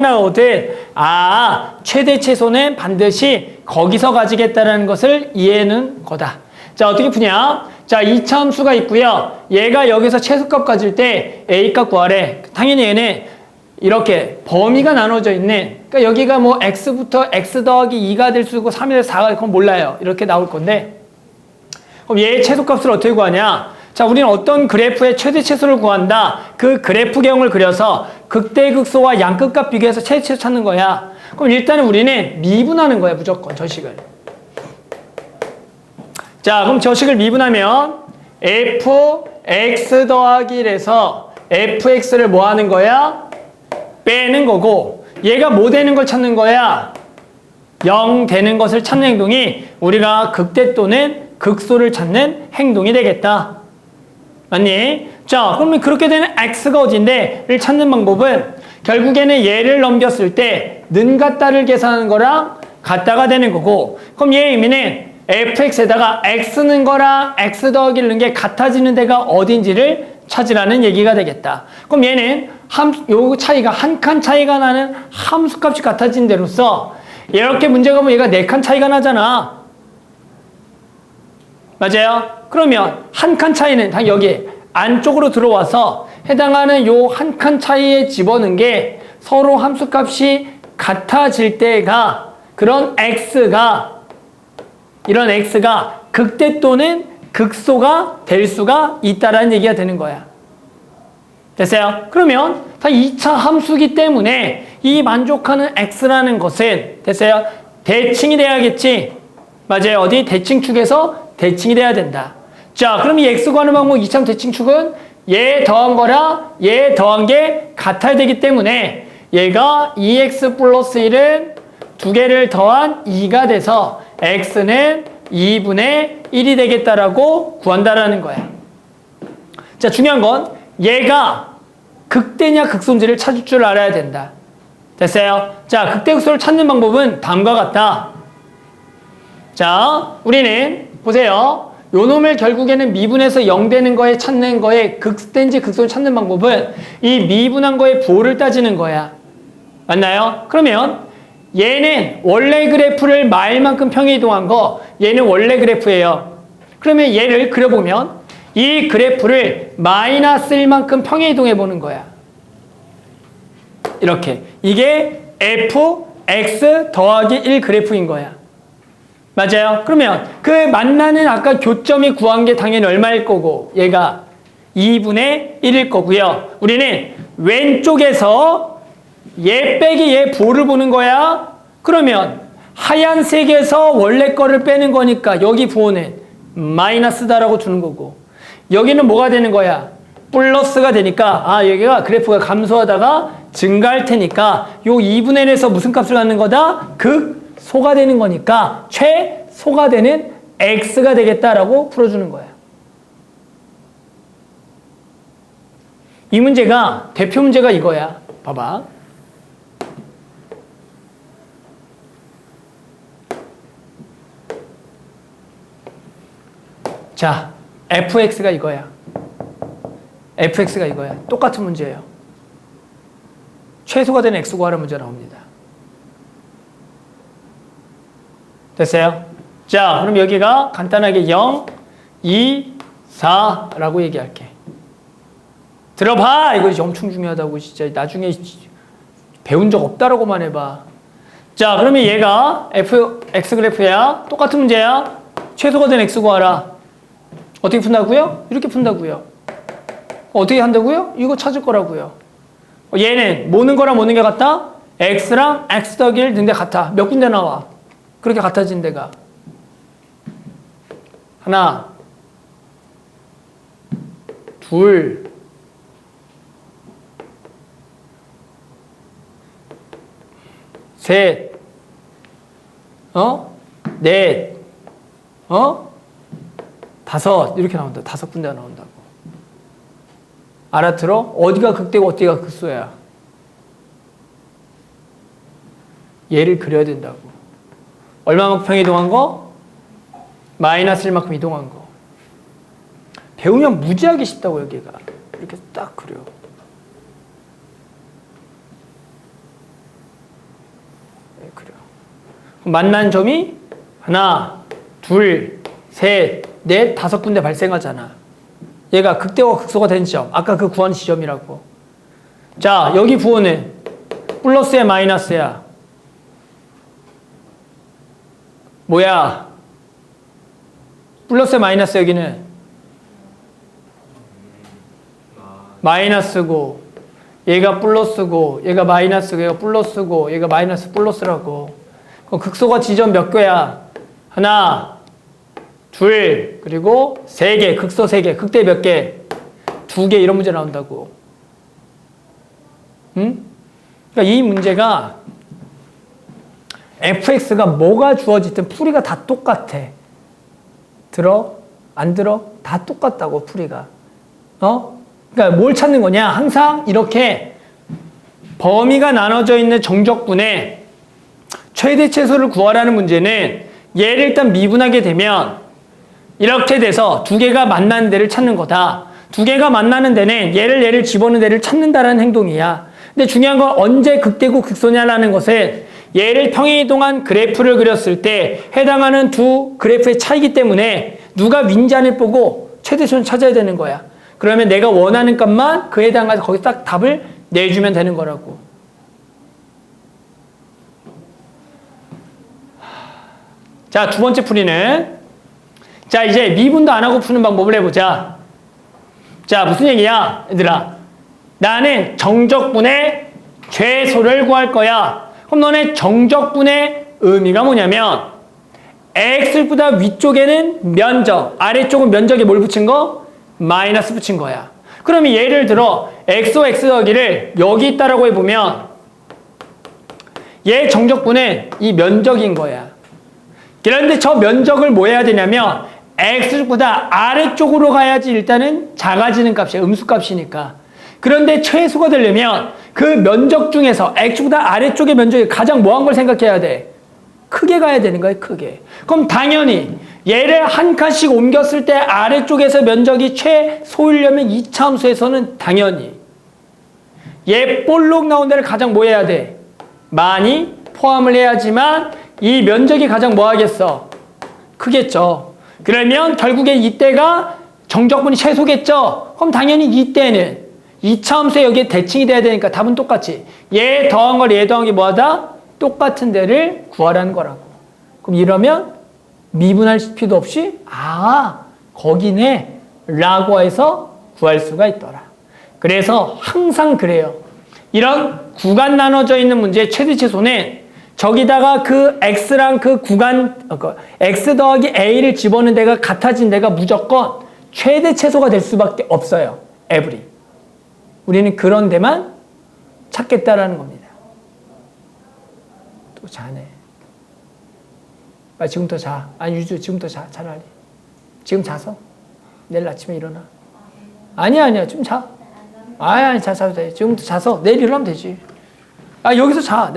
나오듯 최대 최소는 반드시 거기서 가지겠다는 것을 이해하는 거다. 자, 어떻게 푸냐? 자, 2차 함수가 있고요. 얘가 여기서 최소값 가질 때 A값 구하래. 당연히 얘는 이렇게 범위가 나눠져 있는, 그러니까 여기가 뭐 X부터 X 더하기 2가 될 수 있고 3에서 4가 그건 몰라요. 이렇게 나올 건데, 그럼 얘의 최소값을 어떻게 구하냐? 자, 우리는 어떤 그래프의 최대 최소를 구한다. 그 그래프경을 그려서 극대극소와 양끝값 비교해서 최대 최소 찾는 거야. 그럼 일단은 우리는 미분하는 거야, 무조건 저식을. 자, 그럼 저식을 미분하면 fx 더하기 1에서 fx를 뭐 하는 거야? 빼는 거고, 얘가 뭐 되는 걸 찾는 거야? 0 되는 것을 찾는 행동이 우리가 극대 또는 극소를 찾는 행동이 되겠다. 맞니? 자, 그러면 그렇게 되는 x가 어딘데?를 찾는 방법은 결국에는 얘를 넘겼을 때 는 같다를 계산하는 거랑 같다가 되는 거고, 그럼 얘의 의미는 fx에다가 x는 거랑 x 더하기 1는 게 같아지는 데가 어딘지를 찾으라는 얘기가 되겠다. 그럼 얘는 요 차이가 한 칸 차이가 나는 함수값이 같아진 데로서 이렇게 문제가 보면 얘가 4칸 차이가 나잖아. 맞아요? 그러면 한 칸 차이는 당 여기 안쪽으로 들어와서 해당하는 요 한 칸 차이에 집어넣은 게 서로 함수값이 같아질 때가 그런 이런 x가 극대 또는 극소가 될 수가 있다라는 얘기가 되는 거야. 됐어요? 그러면 다 2차 함수기 때문에 이 만족하는 x라는 것은 됐어요? 대칭이 돼야겠지. 맞아요. 어디? 대칭축에서 대칭이 돼야 된다. 자, 그럼 이 x 구하는 방법 2차 대칭축은 얘 더한 거랑 얘 더한 게 같아야 되기 때문에 얘가 2x 플러스 1은 두 개를 더한 2가 돼서 x는 2분의 1이 되겠다라고 구한다라는 거야. 자, 중요한 건 얘가 극대냐 극소인지를 찾을 줄 알아야 된다. 됐어요? 자, 극대 극소를 찾는 방법은 다음과 같다. 자, 우리는 보세요. 요 놈을 결국에는 미분해서 0 되는 거에 찾는 거에 극대인지 극소를 찾는 방법은 이 미분한 거에 부호를 따지는 거야. 맞나요? 그러면 얘는 원래 그래프를 마일만큼 평행이동한 거, 얘는 원래 그래프예요. 그러면 얘를 그려보면 이 그래프를 마이너스 1만큼 평행이동해 보는 거야. 이렇게. 이게 fx 더하기 1 그래프인 거야. 맞아요? 그러면 그 만나는 아까 교점이 구한 게 당연히 얼마일 거고, 얘가 2분의 1일 거고요. 우리는 왼쪽에서 얘 빼기 얘 부호를 보는 거야. 그러면 하얀색에서 원래 거를 빼는 거니까 여기 부호는 마이너스다라고 주는 거고, 여기는 뭐가 되는 거야? 플러스가 되니까 여기가 그래프가 감소하다가 증가할 테니까 요 2분의 1에서 무슨 값을 갖는 거다? 극소가 되는 거니까 최소가 되는 x가 되겠다라고 풀어주는 거야. 이 문제가 대표 문제가 이거야. 봐봐. 자, fx가 이거야. fx가 이거야. 똑같은 문제예요. 최소가 되는 x 구하라는 문제 나옵니다. 됐어요? 자, 그럼 여기가 간단하게 0, 2, 4라고 얘기할게. 들어봐! 이거 엄청 중요하다고 진짜 나중에 배운 적 없다라고만 해봐. 자, 그러면 얘가 fx 그래프야. 똑같은 문제야. 최소가 된 x 구하라. 어떻게 푼다고요? 이렇게 푼다고요. 어떻게 한다고요? 이거 찾을 거라고요. 얘는 모는 거랑 모는 게 같다? x랑 x 더하기 1 등대 같아. 몇 군데 나와? 그렇게 같아진 데가. 하나, 둘, 셋, 넷, 다섯, 이렇게 나온다. 5군데가 나온다고. 알아들어? 어디가 극대고 어디가 극소야? 얘를 그려야 된다고. 얼마만큼 평이동한 거? 마이너스 1만큼 이동한 거. 배우면 무지하게 쉽다고 여기가. 이렇게 딱 그려. 그래요. 만난 점이 하나, 둘, 셋, 넷, 5군데 발생하잖아. 얘가 극대와 극소가 된 지점. 아까 그 구한 지점이라고. 자, 여기 부호는 플러스야, 마이너스야? 뭐야? 플러스야, 마이너스 여기는? 마이너스고, 얘가 플러스고, 얘가 마이너스고, 얘가 플러스고, 얘가 마이너스 플러스라고. 그럼 극소가 지점 몇 개야? 하나, 둘, 그리고 3개, 극소 3개, 극대 몇 개? 2개 이런 문제 나온다고. 응? 그러니까 이 문제가 fx가 뭐가 주어지든 풀이가 다 똑같아. 들어? 안 들어? 다 똑같다고 풀이가. 그러니까 뭘 찾는 거냐? 항상 이렇게 범위가 나눠져 있는 정적분의 최대 최소를 구하라는 문제는 얘를 일단 미분하게 되면 이렇게 돼서 2개가 만나는 데를 찾는 거다. 2개가 만나는 데는 얘를 집어넣는 데를 찾는다라는 행동이야. 근데 중요한 건 언제 극대고 극소냐라는 것은 얘를 평행이동한 그래프를 그렸을 때 해당하는 두 그래프의 차이기 때문에 누가 윈잔을 보고 최대치를 찾아야 되는 거야. 그러면 내가 원하는 값만 그에 해당해서 거기서 딱 답을 내주면 되는 거라고. 자, 2번째 풀이는 자, 이제 미분도 안 하고 푸는 방법을 해보자. 자, 무슨 얘기야, 얘들아? 나는 정적분의 최소를 구할 거야. 그럼 너네 정적분의 의미가 뭐냐면 x보다 위쪽에는 면적, 아래쪽은 면적에 뭘 붙인 거? 마이너스 붙인 거야. 그러면 예를 들어 x오 x 더하기를 여기 있다라고 해보면 얘 정적분은 이 면적인 거야. 그런데 저 면적을 뭐 해야 되냐면 x보다 아래쪽으로 가야지 일단은 작아지는 값이야. 음수값이니까. 그런데 최소가 되려면 그 면적 중에서 x보다 아래쪽의 면적이 가장 뭐한 걸 생각해야 돼? 크게 가야 되는 거야, 크게. 그럼 당연히 얘를 한 칸씩 옮겼을 때 아래쪽에서 면적이 최소이려면 2차 함수에서는 당연히 얘 볼록 나온 데를 가장 뭐 해야 돼? 많이 포함을 해야지만 이 면적이 가장 뭐 하겠어? 크겠죠. 그러면 결국에 이때가 정적분이 최소겠죠? 그럼 당연히 이때는 2차 함수에 여기에 대칭이 돼야 되니까 답은 똑같이 얘 더한 걸 얘 더한 게 뭐하다? 똑같은 데를 구하라는 거라고. 그럼 이러면 미분할 필요도 없이 거기네 라고 해서 구할 수가 있더라. 그래서 항상 그래요. 이런 구간 나눠져 있는 문제의 최대 최소는 저기다가 그 x랑 그 구간 x 더하기 a를 집어넣는 데가 같아진 데가 무조건 최대 최소가 될 수밖에 없어요. every. 우리는 그런 데만 찾겠다라는 겁니다. 또 자네. 지금부터 자. 아니 유주 지금부터 자. 차라리. 지금 자서. 내일 아침에 일어나. 아니야. 좀 자. 아니 자도 돼. 지금부터 자서 내일 일어나면 되지. 여기서 자.